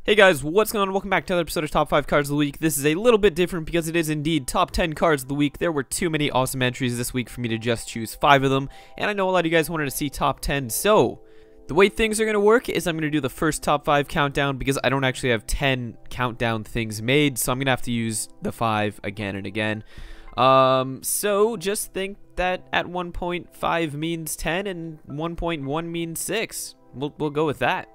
Hey guys, what's going on? Welcome back to another episode of Top 5 Cards of the Week. This is a little bit different because it is indeed Top 10 Cards of the Week. There were too many awesome entries this week for me to just choose 5 of them, and I know a lot of you guys wanted to see Top 10, so the way things are going to work is I'm going to do the first Top 5 countdown because I don't actually have 10 countdown things made, so I'm going to have to use the 5 again and again. So just think that at 1.5 means 10 and 1.1 means 6. We'll go with that.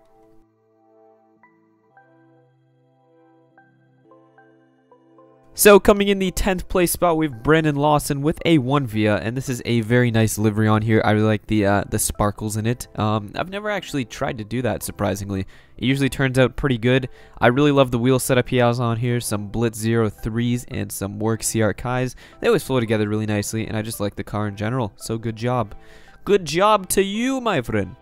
So coming in the 10th place spot, we have Brynn Lawson with a 1 via, and this is a very nice livery on here. I really like the sparkles in it. I've never actually tried to do that, surprisingly. It usually turns out pretty good. I really love the wheel setup he has on here, some Blitz 03s and some Work CR Kais. They always flow together really nicely, and I just like the car in general, so good job. Good job to you, my friend.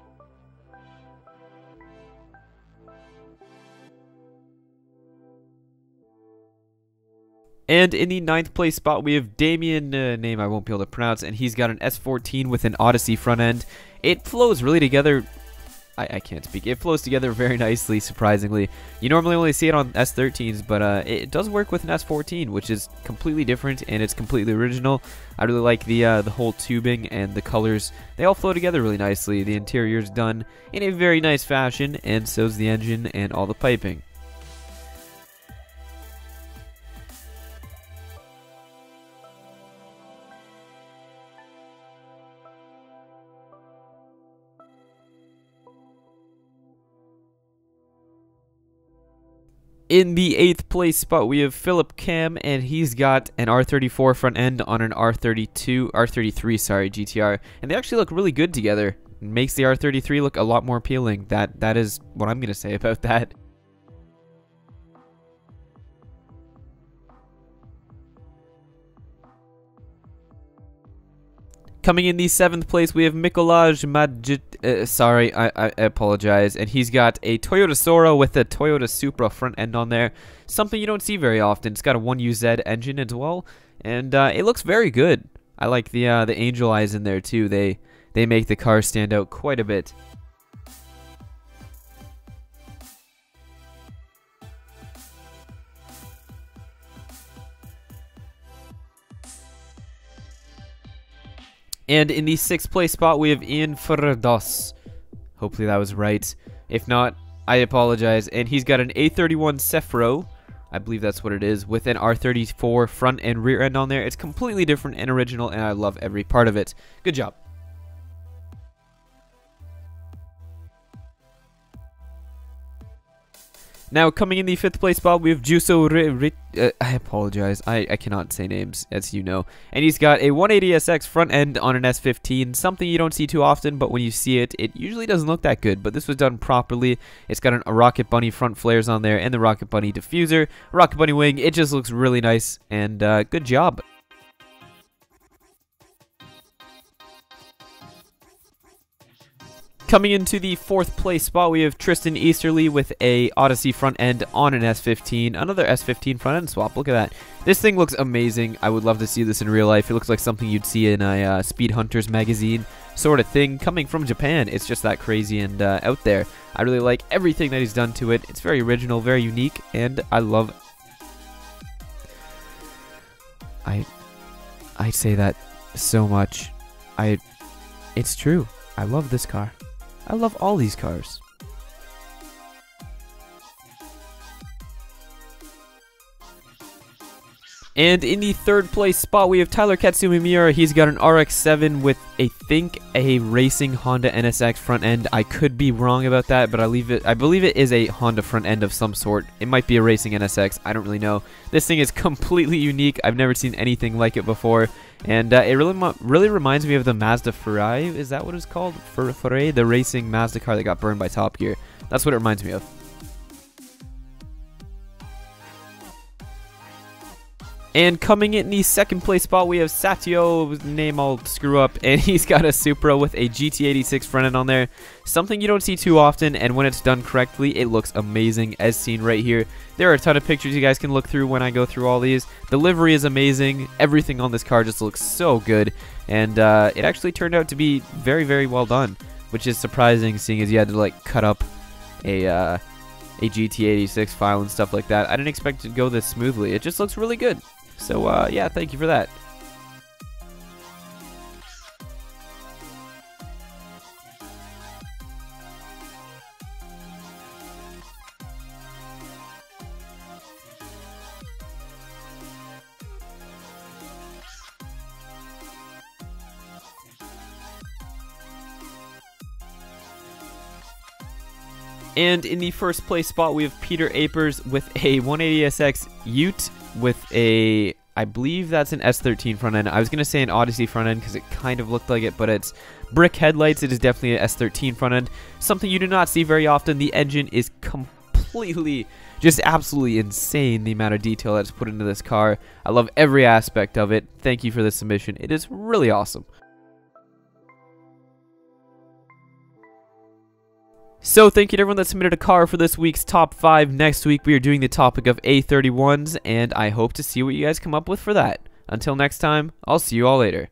And in the 9th place spot, we have Damien, name I won't be able to pronounce, and he's got an S14 with an Odyssey front end. It flows really together. I can't speak. It flows together very nicely, surprisingly. You normally only see it on S13s, but it does work with an S14, which is completely different, and it's completely original. I really like the whole tubing and the colors. They all flow together really nicely. The interior is done in a very nice fashion, and so's the engine and all the piping. In the 8th place spot, we have Philip Cam, and he's got an R34 front end on an R33 GTR, and they actually look really good together. It makes the R33 look a lot more appealing. That is what I'm gonna say about that. Coming in the 7th place, we have Collage Magic. Sorry, I apologize. And he's got a Toyota Sora with a Toyota Supra front end on there. Something you don't see very often. It's got a 1UZ engine as well, and it looks very good. I like the angel eyes in there too. They make the car stand out quite a bit. And in the 6th place spot, we have Ian Ferrados. Hopefully that was right. If not, I apologize. And he's got an A31 Cephro, I believe that's what it is, with an R34 front and rear end on there. It's completely different and original, and I love every part of it. Good job. Now, coming in the 5th place spot, we have Juso I apologize. I cannot say names, as you know. And he's got a 180SX front end on an S15, something you don't see too often, but when you see it, it usually doesn't look that good. But this was done properly. It's got a Rocket Bunny front flares on there and the Rocket Bunny diffuser, Rocket Bunny wing. It just looks really nice, and good job. Coming into the 4th place spot, we have Tristan Easterly with a Odyssey front end on an S15. Another S15 front end swap. Look at that. This thing looks amazing. I would love to see this in real life. It looks like something you'd see in a Speed Hunters magazine sort of thing coming from Japan. It's just that crazy and out there. I really like everything that he's done to it. It's very original, very unique, and I love... I say that so much. It's true. I love this car. I love all these cars. And in the 3rd place spot, we have Tyler Katsu Amir. He's got an RX-7 with, I think, a racing Honda NSX front end. I could be wrong about that, but I believe it is a Honda front end of some sort. It might be a racing NSX. I don't really know. This thing is completely unique. I've never seen anything like it before. And it really reminds me of the Mazda Ferrari. Is that what it's called? Ferrari? The racing Mazda car that got burned by Top Gear. That's what it reminds me of. And coming in the 2nd place spot, we have Satyo, name I'll screw up, and he's got a Supra with a GT86 front end on there. Something you don't see too often, and when it's done correctly, it looks amazing, as seen right here. There are a ton of pictures you guys can look through when I go through all these. The livery is amazing. Everything on this car just looks so good, and it actually turned out to be very, very well done, which is surprising, seeing as you had to like cut up a a GT86 file and stuff like that. I didn't expect it to go this smoothly. It just looks really good. So yeah, thank you for that. And in the first place spot, we have Peter Apers with a 180SX Ute with a, I believe that's an S13 front end. I was going to say an Odyssey front end because it kind of looked like it, but it's brick headlights. It is definitely an S13 front end. Something you do not see very often. The engine is completely, just absolutely insane, the amount of detail that's put into this car. I love every aspect of it. Thank you for this submission. It is really awesome. So thank you to everyone that submitted a car for this week's top 5. Next week we are doing the topic of A31s, and I hope to see what you guys come up with for that. Until next time, I'll see you all later.